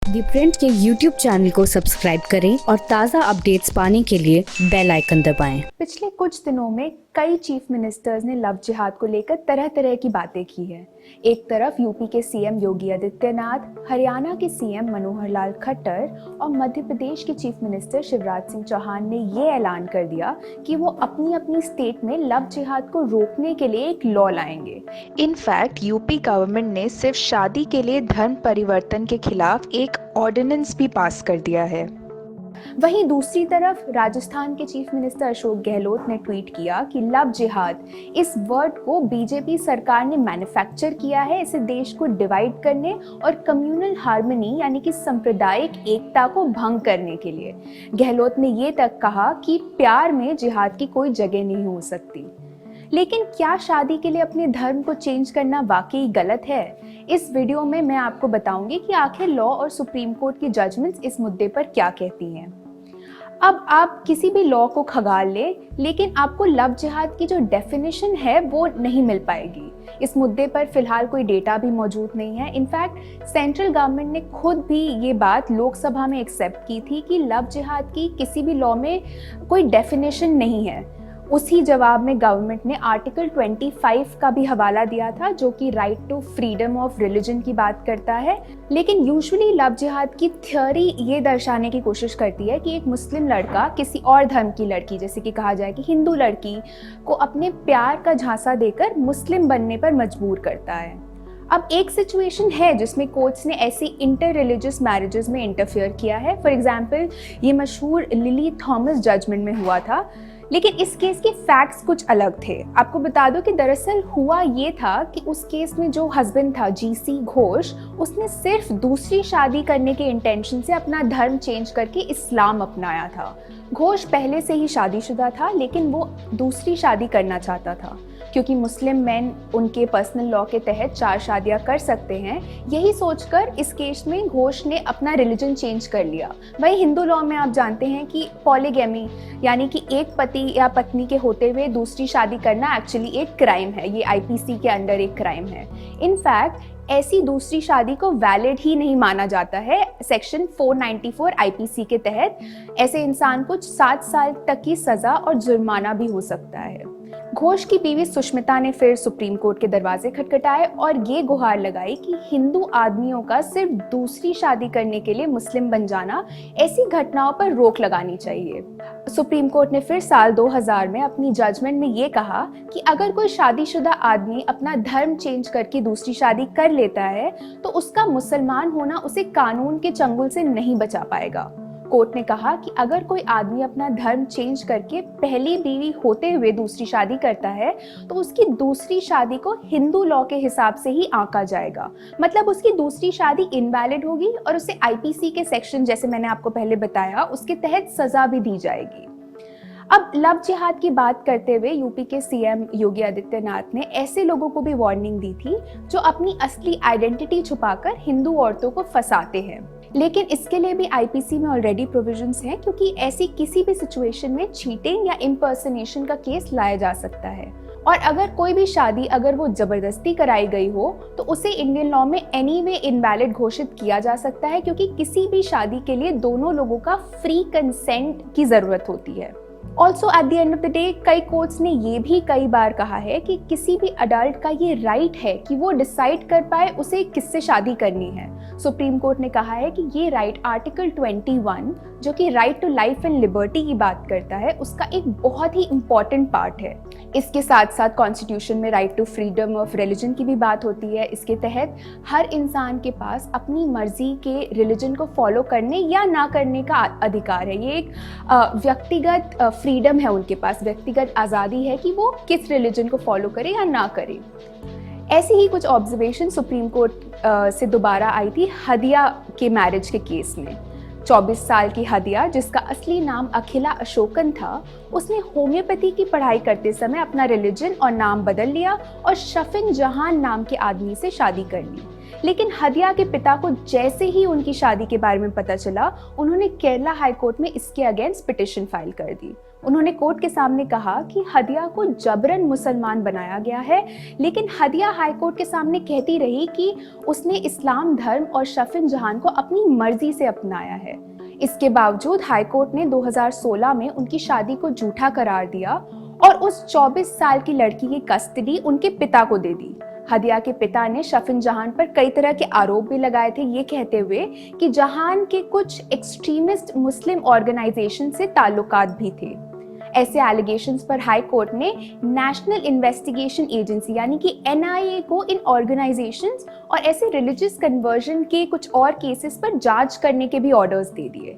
दी print के YouTube channel को subscribe करें और ताज़ा अपडेट्स पाने के लिए बेल आइकन दबाएं। पिछले कुछ दिनों में कई चीफ मिनिस्टर्स ने लव जिहाद को लेकर तरह तरह की बातें की हैं। एक तरफ यूपी के सीएम योगी आदित्यनाथ, हरियाणा के सीएम मनोहर लाल खट्टर और मध्य प्रदेश के चीफ मिनिस्टर शिवराज सिंह चौहान ने ये ऐलान कर दिया कि वो अपनी अपनी स्टेट में लव जिहाद को रोकने के लिए एक लॉ लाएंगे। इनफैक्ट यूपी गवर्नमेंट ने सिर्फ शादी के लिए धर्म परिवर्तन के खिलाफ एक ऑर्डिनेंस भी पास कर दिया है। वहीं दूसरी तरफ राजस्थान के चीफ मिनिस्टर अशोक गहलोत ने ट्वीट किया कि लव जिहाद इस वर्ड को बीजेपी सरकार ने मैन्युफैक्चर किया है, इसे देश को डिवाइड करने और कम्युनल हार्मनी यानी कि सांप्रदायिक एकता को भंग करने के लिए। गहलोत ने ये तक कहा कि प्यार में जिहाद की कोई जगह नहीं हो सकती। लेकिन क्या शादी के लिए अपने धर्म को चेंज करना वाकई गलत है? इस वीडियो में मैं आपको बताऊंगी कि आखिर लॉ और सुप्रीम कोर्ट की जजमेंट्स इस मुद्दे पर क्या कहती हैं। अब आप किसी भी लॉ को खंगाल ले, लेकिन आपको लव जिहाद की जो डेफिनेशन है वो नहीं मिल पाएगी। इस मुद्दे पर फिलहाल कोई डेटा भी मौजूद नहीं है। इनफैक्ट सेंट्रल गवर्नमेंट ने खुद भी ये बात लोकसभा में एक्सेप्ट की थी कि लव जिहाद की किसी भी लॉ में कोई डेफिनेशन नहीं है। उसी जवाब में गवर्नमेंट ने आर्टिकल 25 का भी हवाला दिया था, जो कि right to freedom of religion की बात करता है। लेकिन यूजुअली लव जिहाद की थ्योरी ये दर्शाने की कोशिश करती है कि एक मुस्लिम लड़का किसी और धर्म की लड़की, जैसे कि कहा जाए कि हिंदू लड़की को अपने प्यार का झांसा देकर मुस्लिम बनने पर मजबूर करता है। अब एक सिचुएशन है जिसमें कोर्ट्स ने ऐसी इंटर रिलीजियस मैरिजेस में इंटरफेयर किया है। फॉर एग्जांपल ये मशहूर लिली थॉमस जजमेंट में हुआ था, लेकिन इस केस के फैक्ट्स कुछ अलग थे। आपको बता दो कि दरअसल हुआ ये था कि उस केस में जो हस्बैंड था जीसी घोष, उसने सिर्फ दूसरी शादी करने के इंटेंशन से अपना धर्म चेंज करके इस्लाम अपनाया था। घोष पहले से ही शादीशुदा था, लेकिन वो दूसरी शादी करना चाहता था क्योंकि मुस्लिम मेन उनके पर्सनल लॉ के तहत 4 शादियां कर सकते हैं। यही सोचकर इस केस में घोष ने अपना रिलीजन चेंज कर लिया। वही हिंदू लॉ में आप जानते हैं कि पॉलीगैमी यानी कि एक पति या पत्नी के होते हुए दूसरी शादी करना एक्चुअली एक क्राइम है। ये आईपीसी के अंडर एक क्राइम है। इनफैक्ट ऐसी दूसरी शादी को वैलिड ही नहीं माना जाता है। सेक्शन 494 आईपीसी के तहत ऐसे इंसान को 7 साल तक की सजा और जुर्माना भी हो सकता है। घोष की बीवी सुष्मिता ने फिर सुप्रीम कोर्ट के दरवाजे खटखटाए और ये गुहार लगाई कि हिंदू आदमियों का सिर्फ दूसरी शादी करने के लिए मुस्लिम बन जाना, ऐसी घटनाओं पर रोक लगानी चाहिए। सुप्रीम कोर्ट ने फिर साल 2000 में अपनी जजमेंट में ये कहा कि अगर कोई शादीशुदा आदमी अपना धर्म चेंज करके दूसरी शादी कर लेता है तो उसका मुसलमान होना उसे कानून के चंगुल से नहीं बचा पाएगा। कोर्ट ने कहा कि अगर कोई आदमी अपना धर्म चेंज करके पहली बीवी होते हुए दूसरी शादी करता है तो उसकी दूसरी शादी को हिंदू लॉ के हिसाब से ही आंका जाएगा। मतलब उसकी दूसरी शादी इनवैलिड होगी और उसे आईपीसी के सेक्शन, जैसे मैंने आपको पहले बताया, उसके तहत सजा भी दी जाएगी। अब लव जिहाद की बात करते हुए यूपी के सीएम योगी आदित्यनाथ ने ऐसे लोगों को भी वार्निंग दी थी जो अपनी असली आइडेंटिटी छुपाकर हिंदू औरतों को फंसाते हैं। लेकिन इसके लिए भी आईपीसी में ऑलरेडी प्रोविजंस हैं, क्योंकि ऐसी किसी भी सिचुएशन में चीटिंग या इम्पर्सनेशन का केस लाया जा सकता है। और अगर कोई भी शादी अगर वो जबरदस्ती कराई गई हो तो उसे इंडियन लॉ में एनीवे इनवैलिड घोषित किया जा सकता है, क्योंकि किसी भी शादी के लिए दोनों लोगों का फ्री कंसेंट की जरूरत होती है। Also at the end of the day कई कोर्ट्स ने ये भी कई बार कहा है कि किसी भी अडल्ट का ये राइट है कि वो डिसाइड कर पाए उसे किससे शादी करनी है। सुप्रीम कोर्ट ने कहा है कि ये राइट आर्टिकल 21, जो कि right to life and liberty की बात करता है, उसका एक बहुत ही इंपॉर्टेंट पार्ट है। इसके साथ साथ कॉन्स्टिट्यूशन में right to freedom of religion की भी बात होती है। इसके तहत हर इंसान के पास अपनी मर्जी के रिलीजन को फॉलो करने या ना करने का अधिकार है। ये एक व्यक्तिगत फ्रीडम है, उनके पास व्यक्तिगत आज़ादी है कि वो किस रिलीजन को फॉलो करे या ना करे। ऐसी ही कुछ ऑब्जर्वेशन सुप्रीम कोर्ट से दोबारा आई थी हदिया के मैरिज के केस में। 24 साल की हदिया, जिसका असली नाम अखिला अशोकन था, उसने होम्योपैथी की पढ़ाई करते समय अपना रिलीजन और नाम बदल लिया और शफिन जहान नाम के आदमी से शादी कर ली। लेकिन हदिया के पिता को जैसे ही उनकी शादी के बारे में पता चला, उन्होंने केरला हाई कोर्ट में इसके अगेंस्ट पिटिशन फाइल कर दी। उन्होंने कोर्ट के सामने कहा कि हदिया को जबरन मुसलमान बनाया गया है, लेकिन हदिया हाईकोर्ट के सामने कहती रही कि उसने इस्लाम धर्म और शफिन जहान को अपनी मर्जी से अपनाया है। इसके बावजूद हाईकोर्ट ने 2016 में उनकी शादी को झूठा करार दिया और उस 24 साल की लड़की की कस्टडी उनके पिता को दे दी। हदिया के पिता ने शफिन जहान पर कई तरह के आरोप भी लगाए थे, ये कहते हुए कि जहान के कुछ एक्सट्रीमिस्ट मुस्लिम ऑर्गेनाइजेशन से ताल्लुकात भी थे। ऐसे एलिगेशंस पर हाई कोर्ट ने नेशनल इन्वेस्टिगेशन एजेंसी यानी कि NIA को इन ऑर्गेनाइजेशंस और ऐसे रिलीजियस कन्वर्जन के कुछ और केसेस पर जांच करने के भी ऑर्डर्स दे दिए।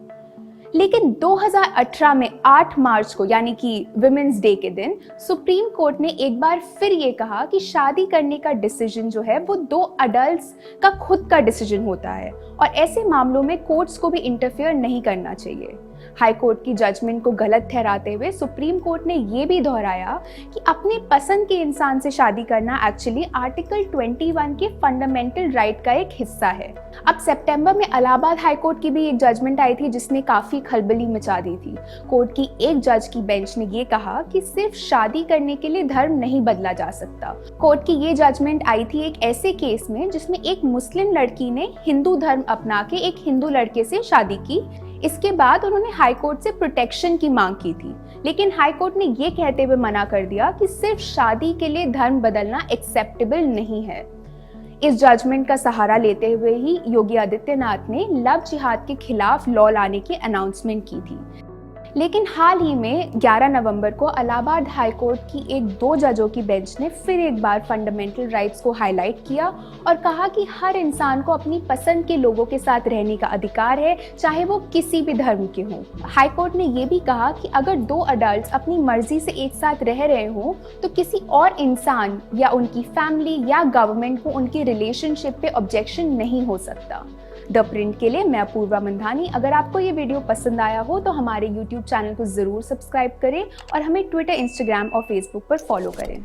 लेकिन 2018 में 8 मार्च को यानी कि विमेंस डे के दिन सुप्रीम कोर्ट ने एक बार फिर ये कहा कि शादी करने का डिसीजन जो है वो 2 अडल्ट्स का खुद का डिसीजन होता है और ऐसे मामलों में कोर्ट्स को भी इंटरफेयर नहीं करना चाहिए। हाई कोर्ट की जजमेंट को गलत ठहराते हुए सुप्रीम कोर्ट ने ये भी दोहराया कि अपने पसंद के इंसान से शादी करना एक्चुअली आर्टिकल 21 के फंडामेंटल राइट का एक हिस्सा है। अब सितंबर में इलाहाबाद हाई कोर्ट की भी एक जजमेंट आई थी जिसने काफी खलबली मचा दी थी। कोर्ट की एक जज की बेंच ने ये कहा कि सिर्फ शादी करने के लिए धर्म नहीं बदला जा सकता। कोर्ट की ये जजमेंट आई थी एक ऐसे केस में जिसमें एक मुस्लिम लड़की ने हिंदू धर्म अपना के एक हिंदू लड़के से शादी की। इसके बाद उन्होंने हाई कोर्ट से प्रोटेक्शन की मांग की थी, लेकिन हाई कोर्ट ने ये कहते हुए मना कर दिया कि सिर्फ शादी के लिए धर्म बदलना एक्सेप्टेबल नहीं है। इस जजमेंट का सहारा लेते हुए ही योगी आदित्यनाथ ने लव जिहाद के खिलाफ लॉ लाने की अनाउंसमेंट की थी। लेकिन हाल ही में 11 नवंबर को इलाहाबाद हाई कोर्ट की एक 2 जजों की बेंच ने फिर एक बार फंडामेंटल राइट्स को हाईलाइट किया और कहा कि हर इंसान को अपनी पसंद के लोगों के साथ रहने का अधिकार है, चाहे वो किसी भी धर्म के हों। हाई कोर्ट ने ये भी कहा कि अगर 2 अडल्ट्स अपनी मर्जी से एक साथ रह रहे हों तो किसी और इंसान या उनकी फैमिली या गवर्नमेंट को उनके रिलेशनशिप पे ऑब्जेक्शन नहीं हो सकता। द प्रिंट के लिए मैं अपूर्वा मंधानी। अगर आपको ये वीडियो पसंद आया हो तो हमारे YouTube चैनल को ज़रूर सब्सक्राइब करें और हमें ट्विटर, इंस्टाग्राम और फेसबुक पर फॉलो करें।